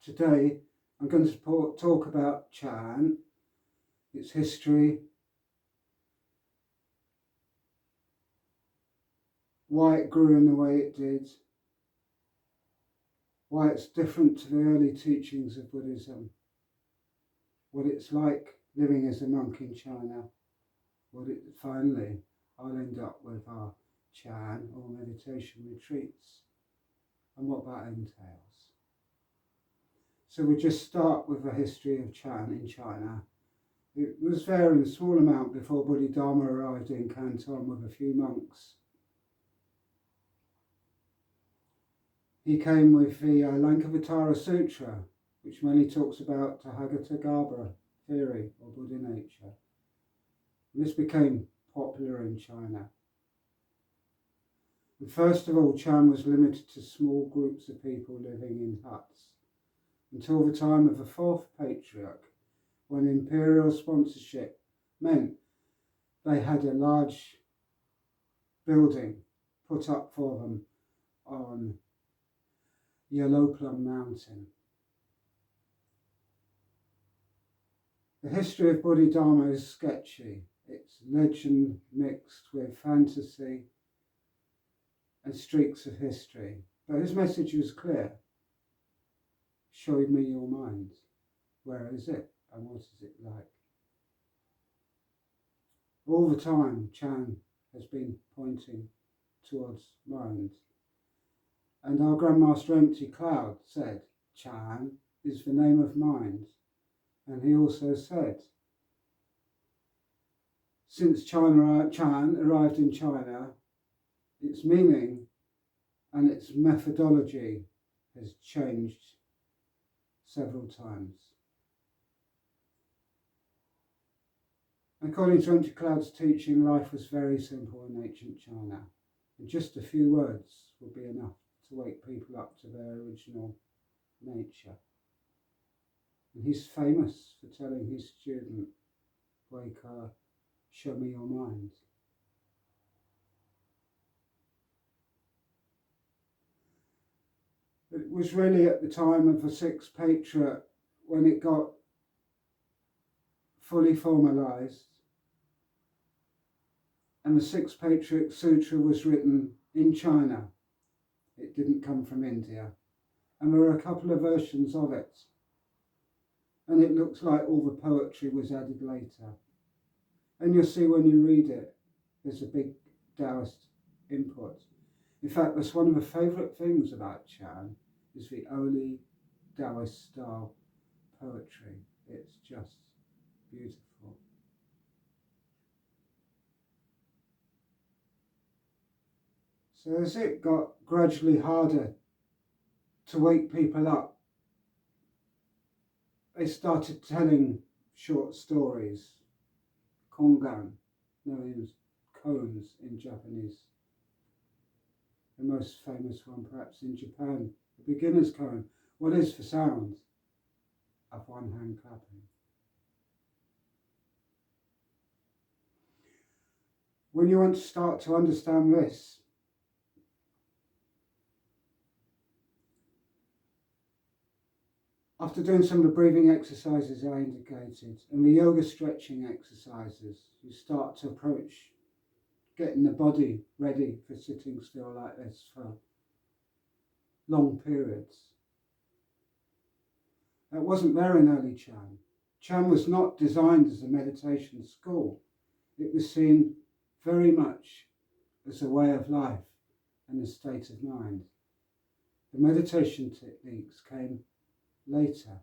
Today I'm going to talk about Chan, its history, why it grew in the way it did, why it's different to the early teachings of Buddhism, what it's like living as a monk in China, finally I'll end up with our Chan or meditation retreats and what that entails. So we just start with a history of Chan in China. It was there in a small amount before Bodhidharma arrived in Canton with a few monks. He came with the Lankavatara Sutra, which mainly talks about Tathagata theory or Buddha nature. And this became popular in China. And first of all, Chan was limited to small groups of people living in huts until the time of the fourth patriarch, when imperial sponsorship meant they had a large building put up for them on Yellow Mountain. The history of Bodhidharma is sketchy. It's legend mixed with fantasy and streaks of history. But his message was clear. Show me your mind. Where is it and what is it like? All the time, Chan has been pointing towards mind. And our Grandmaster Empty Cloud said, Chan is the name of mind. And he also said, since Chan arrived in China, its meaning and its methodology has changed several times. According to Empty Cloud's teaching, life was very simple in ancient China, and just a few words would be enough to wake people up to their original nature. And he's famous for telling his student, Weika, show me your mind. It was really at the time of the sixth patriarch when it got fully formalized, and the sixth patriarch sutra was written in China. It didn't come from India, and there were a couple of versions of it, and it looks like all the poetry was added later. And you'll see when you read it, there's a big Taoist input. In fact, that's one of the favourite things about Chan, is the early Taoist style poetry. It's just beautiful. So as it got gradually harder to wake people up, they started telling short stories, kongan, known as koans in Japanese. The most famous one perhaps in Japan, the beginner's koan. What is the sound of one hand clapping? When you want to start to understand this, after doing some of the breathing exercises I indicated and the yoga stretching exercises, you start to approach getting the body ready for sitting still like this for long periods. That wasn't there in early Chan. Chan was not designed as a meditation school. It was seen very much as a way of life and a state of mind. The meditation techniques came later.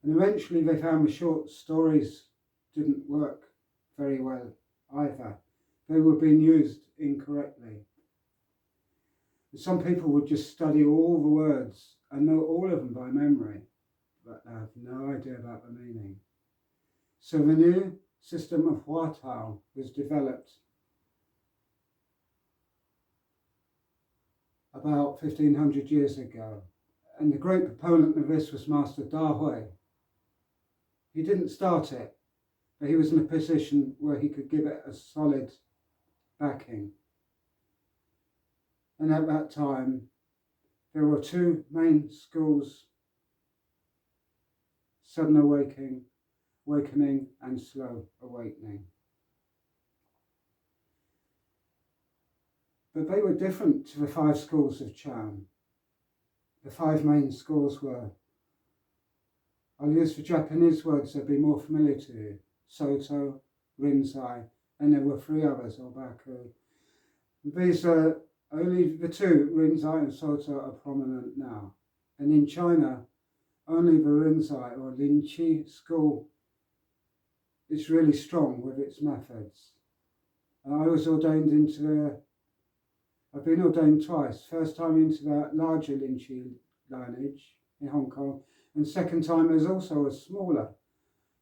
And eventually they found the short stories didn't work very well either. They were being used incorrectly. Some people would just study all the words and know all of them by memory, but they have no idea about the meaning. So the new system of Hua Tao was developed about 1500 years ago. And the great proponent of this was Master Da Hui. He didn't start it, but he was in a position where he could give it a solid backing. And at that time, There were two main schools: sudden awakening and slow awakening. But they were different to the 5 schools of Chan. The 5 main schools were, I'll use the Japanese words that'd be more familiar to you: Soto, Rinzai, and there were 3 others, Obaku. These are only the 2, Rinzai and Soto, are prominent now. And in China, only the Rinzai or Linqi school is really strong with its methods. I was ordained into I've been ordained twice. First time into that larger Linqi lineage in Hong Kong, and second time there's also a smaller,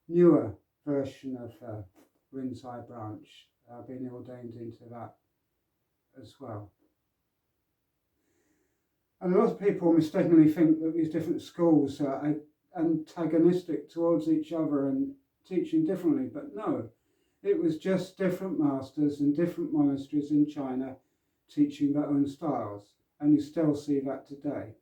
newer version of Rinzai branch. I've been ordained into that as well. And a lot of people mistakenly think that these different schools are antagonistic towards each other and teaching differently, but no, it was just different masters and different monasteries in China teaching their own styles, and you still see that today.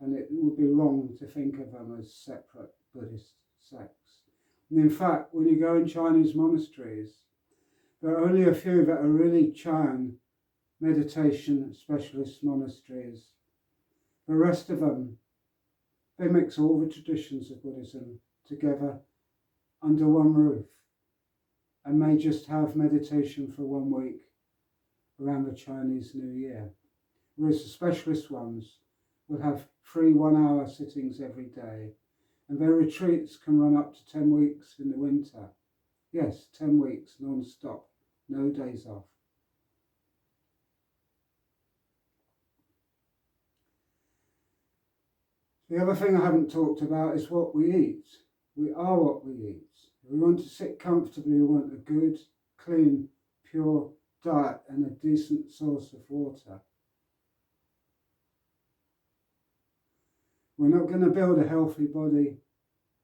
And it would be wrong to think of them as separate Buddhist sects. And in fact, when you go in Chinese monasteries, there are only a few that are really Chan meditation specialist monasteries. The rest of them, they mix all the traditions of Buddhism together under one roof, and may just have meditation for 1 week around the Chinese New Year. Whereas the specialist ones will have 3 one-hour sittings every day, and their retreats can run up to 10 weeks in the winter. Yes, 10 weeks non-stop, no days off. The other thing I haven't talked about is what we eat. We are what we eat. If we want to sit comfortably, we want a good, clean, pure diet and a decent source of water. We're not going to build a healthy body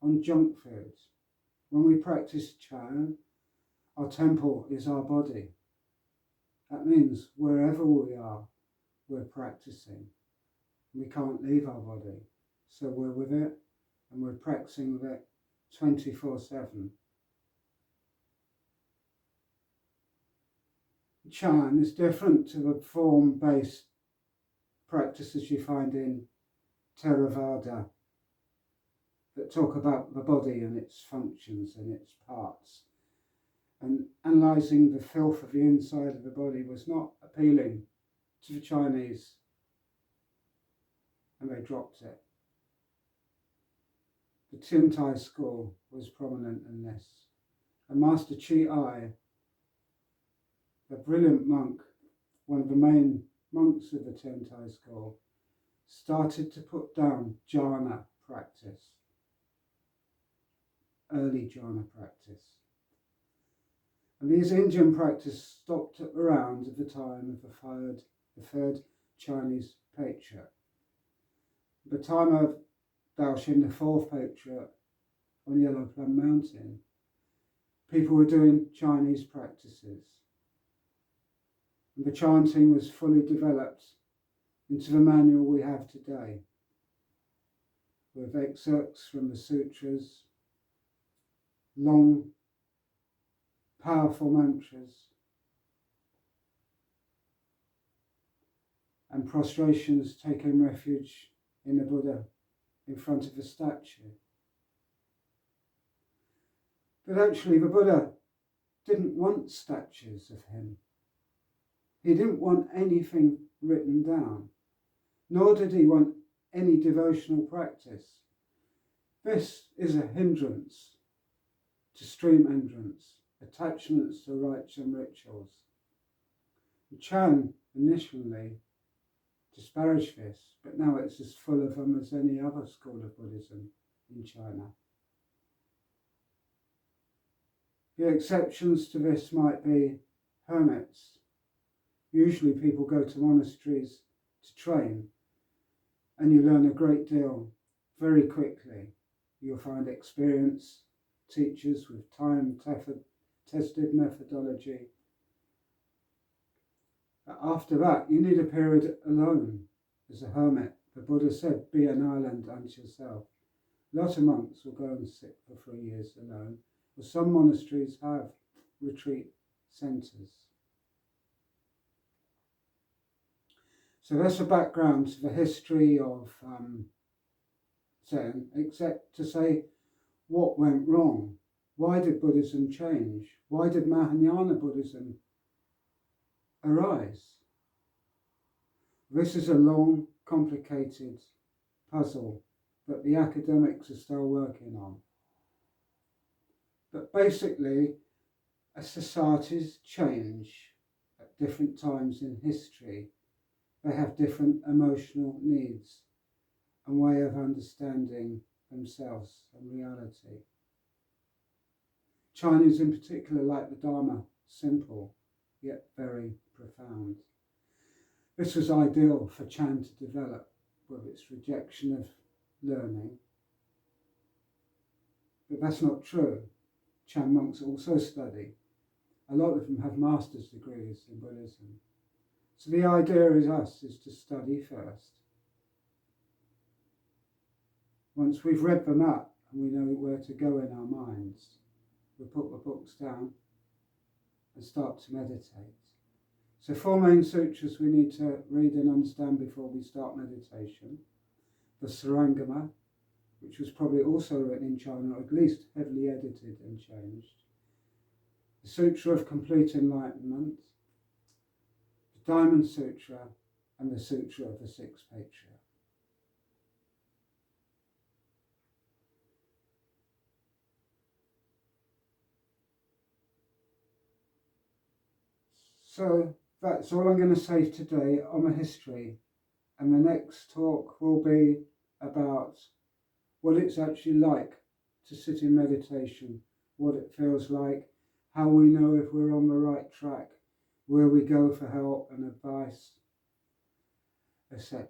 on junk foods. When we practice Chan, our temple is our body. That means wherever we are, we're practicing. We can't leave our body. So we're with it, and we're practicing with it 24/7. Chan is different to the form-based practices you find in Theravada that talk about the body and its functions and its parts. And analysing the filth of the inside of the body was not appealing to the Chinese, and they dropped it. The Tiantai school was prominent in this. And Master Chi Ai, the brilliant monk, one of the main monks of the Tiantai school, started to put down jhana practice, early jhana practice. And these Indian practice stopped around at the time of the third Chinese patriarch. At the time of Daoxin, the 4th patriarch, on Yellow Plum Mountain, people were doing Chinese practices. And the chanting was fully developed into the manual we have today, with excerpts from the sutras, long, powerful mantras, and prostrations taking refuge in the Buddha in front of the statue. But actually the Buddha didn't want statues of him. He didn't want anything written down, nor did he want any devotional practice. This is a hindrance to stream entrance, attachments to rites and rituals. Chan initially disparaged this, but now it's as full of them as any other school of Buddhism in China. The exceptions to this might be hermits. Usually people go to monasteries to train, and you learn a great deal very quickly. You'll find experienced teachers with time-tested methodology. After that, you need a period alone as a hermit The Buddha said, be an island unto yourself. A lot of monks will go and sit for 3 years alone, but some monasteries have retreat centres. So that's the background to the history of Zen, except to say what went wrong. Why did Buddhism change? Why did Mahayana Buddhism arise? This is a long, complicated puzzle that the academics are still working on. But basically, as societies change at different times in history, they have different emotional needs and way of understanding themselves and reality. Chinese in particular like the Dharma simple, yet very profound. This was ideal for Chan to develop with its rejection of learning. But that's not true. Chan monks also study. A lot of them have master's degrees in Buddhism. So the idea is to study first. Once we've read them up and we know where to go in our minds, we put the books down and start to meditate. So 4 main sutras we need to read and understand before we start meditation. The Sarangama, which was probably also written in China, or at least heavily edited and changed. The Sutra of Complete Enlightenment, the Diamond Sutra, and the Sutra of the Six Patriarchs. So that's all I'm going to say today on the history, and the next talk will be about what it's actually like to sit in meditation, what it feels like, how we know if we're on the right track, where we go for help and advice, etc.